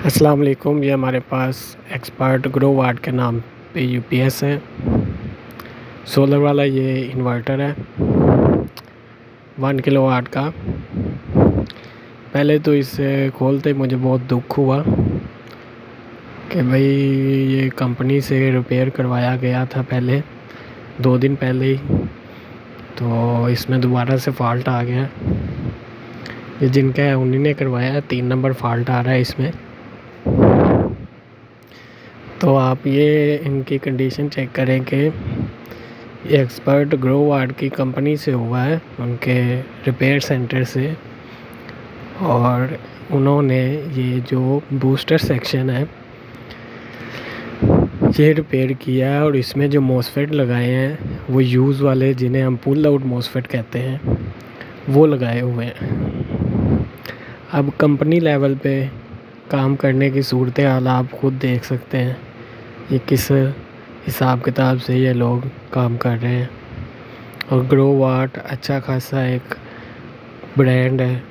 अस्सलाम वालेकुम। ये हमारे पास एक्सपर्ट ग्रो वाट के नाम पे यूपीएस है। सोलर वाला ये इन्वर्टर है 1 किलोवाट का। पहले तो इसे खोलते मुझे बहुत दुख हुआ कि भाई ये कंपनी से रिपेयर करवाया गया था पहले 2 दिन पहले ही, तो इसमें दोबारा से फ़ॉल्ट आ गया। ये जिनका है उन्हीं ने करवाया है। 3 नंबर फ़ॉल्ट आ रहा है इसमें। तो आप ये इनकी कंडीशन चेक करें कि ये एक्सपर्ट ग्रो वाट की कंपनी से हुआ है, उनके रिपेयर सेंटर से। और उन्होंने ये जो बूस्टर सेक्शन है ये रिपेयर किया है, और इसमें जो मॉसफेट लगाए हैं वो यूज़ वाले, जिन्हें हम पुल आउट मॉसफेट कहते हैं, वो लगाए हुए हैं। अब कंपनी लेवल पे काम करने की सूरत हाल आप खुद देख सकते हैं, ये किस हिसाब किताब से ये लोग काम कर रहे हैं। और ग्रो वाट अच्छा खासा एक ब्रांड है,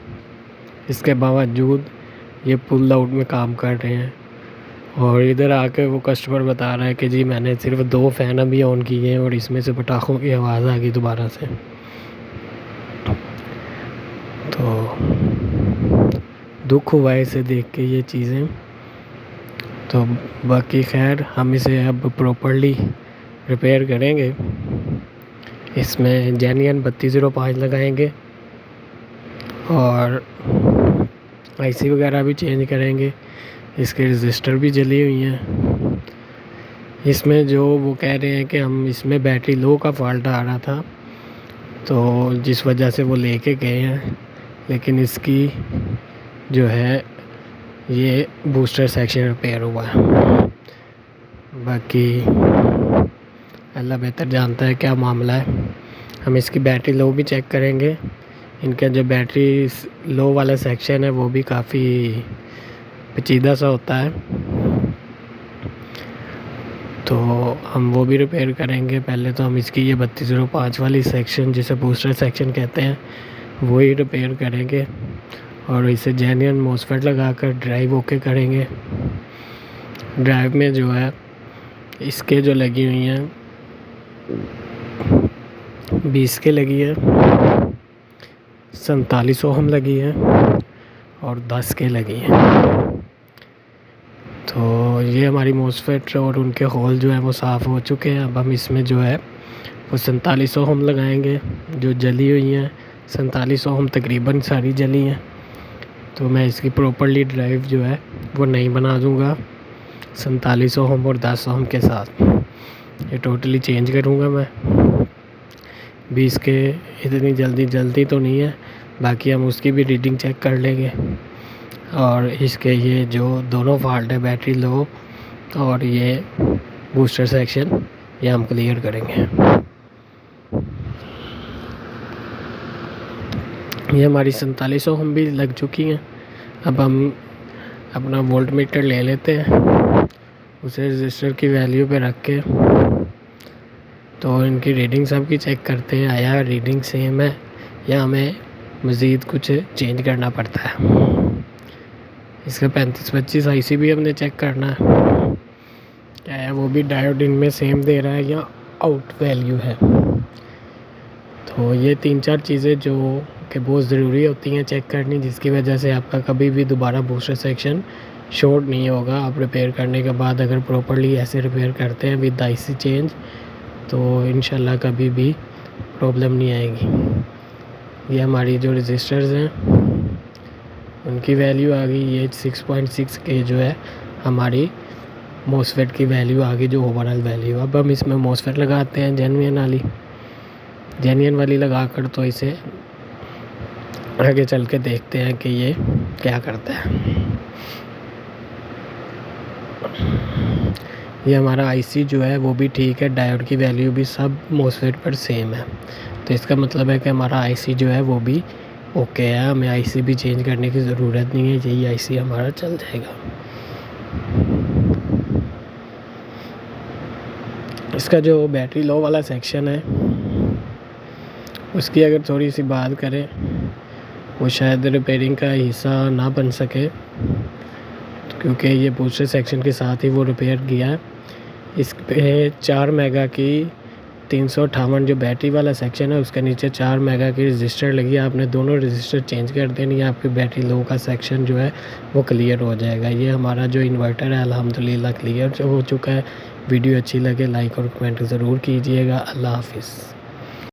इसके बावजूद ये पुल आउट में काम कर रहे हैं। और इधर आके वो कस्टमर बता रहा है कि जी मैंने सिर्फ 2 फ़ैन अभी ऑन किए हैं और इसमें से पटाखों की आवाज़ आ गई दोबारा से। तो दुख हुआ इसे देख के ये चीज़ें। तो बाकी खैर हम इसे अब प्रॉपर्ली रिपेयर करेंगे। इसमें जेन्युइन 3205 लगाएंगे और आईसी वगैरह भी चेंज करेंगे। इसके रजिस्टर भी जली हुई हैं। इसमें जो वो कह रहे हैं कि हम इसमें बैटरी लो का फॉल्ट आ रहा था, तो जिस वजह से वो लेके गए हैं, लेकिन इसकी जो है ये बूस्टर सेक्शन रिपेयर हुआ है। बाकी अल्लाह बेहतर जानता है क्या मामला है। हम इसकी बैटरी लो भी चेक करेंगे। इनका जो बैटरी लो वाला सेक्शन है वो भी काफ़ी पेचीदा सा होता है, तो हम वो भी रिपेयर करेंगे। पहले तो हम इसकी ये 3205 वाली सेक्शन, जिसे बूस्टर सेक्शन कहते हैं, वो ही रिपेयर करेंगे और इसे जेन्युइन मॉसफेट लगाकर ड्राइव ओके करेंगे। ड्राइव में जो है इसके जो लगी हुई हैं 20 के लगी है, 47 ओहम लगी है और 10 के लगी है। तो ये हमारी मॉसफेट और उनके होल जो है वो साफ़ हो चुके हैं। अब हम इसमें जो है वो 47 ओहम लगाएंगे। जो जली हुई हैं 47 ओहम तकरीबन सारी जली हैं, तो मैं इसकी प्रॉपर्ली ड्राइव जो है वो नहीं बना दूँगा 47 ओहम और 10 ओहम के साथ। ये टोटली चेंज करूँगा मैं। 20 के इतनी जल्दी तो नहीं है, बाकी हम उसकी भी रीडिंग चेक कर लेंगे। और इसके ये जो दोनों फॉल्ट है, बैटरी लो और ये बूस्टर सेक्शन, ये हम क्लियर करेंगे। ये हमारी 47 ओहम भी लग चुकी हैं। अब हम अपना वोल्ट मीटर ले लेते हैं, उसे रजिस्टर की वैल्यू पे रख के तो इनकी रीडिंग सब की चेक करते हैं, आया रीडिंग सेम है या हमें मज़ीद कुछ चेंज करना पड़ता है। इसका 3525 आईसी भी हमने चेक करना है, क्या है वो भी डायोड इनमें सेम दे रहा है या आउट वैल्यू है। तो ये 3-4 चीज़ें जो कि बहुत ज़रूरी होती हैं चेक करनी, जिसकी वजह से आपका कभी भी दोबारा बूस्टर सेक्शन शॉर्ट नहीं होगा। आप रिपेयर करने के बाद अगर प्रॉपर्ली ऐसे रिपेयर करते हैं विद आईसी चेंज, तो इंशाल्लाह कभी भी प्रॉब्लम नहीं आएगी। ये हमारी जो रजिस्टर्स हैं उनकी वैल्यू आ गई, ये 6.6 के जो है हमारी मॉसफेट की वैल्यू आ गई, जो ओवरऑल वैल्यू। अब हम इसमें मॉसफेट लगाते हैं जेन्युइन वाली लगाकर, तो इसे आगे चल के देखते हैं कि ये क्या करता है। ये हमारा आईसी जो है वो भी ठीक है, डायोड की वैल्यू भी सब मॉसफेट पर सेम है, तो इसका मतलब है कि हमारा आईसी जो है वो भी ओके है। हमें आईसी भी चेंज करने की ज़रूरत नहीं है, यही आईसी हमारा चल जाएगा। इसका जो बैटरी लो वाला सेक्शन है उसकी अगर थोड़ी सी बात करें, वो शायद रिपेयरिंग का हिस्सा ना बन सके, क्योंकि ये बूस्टर सेक्शन के साथ ही वो रिपेयर किया है। इस पे 4 मेगा की 358 जो बैटरी वाला सेक्शन है उसके नीचे 4 मेगा की रजिस्टर लगी है। आपने दोनों रजिस्टर चेंज कर देनी है, आपकी बैटरी लो का सेक्शन जो है वो क्लियर हो जाएगा। ये हमारा जो इन्वर्टर है अल्हम्दुलिल्लाह क्लियर हो चुका है। वीडियो अच्छी लगे लाइक और कमेंट ज़रूर कीजिएगा। अल्लाह हाफिज़।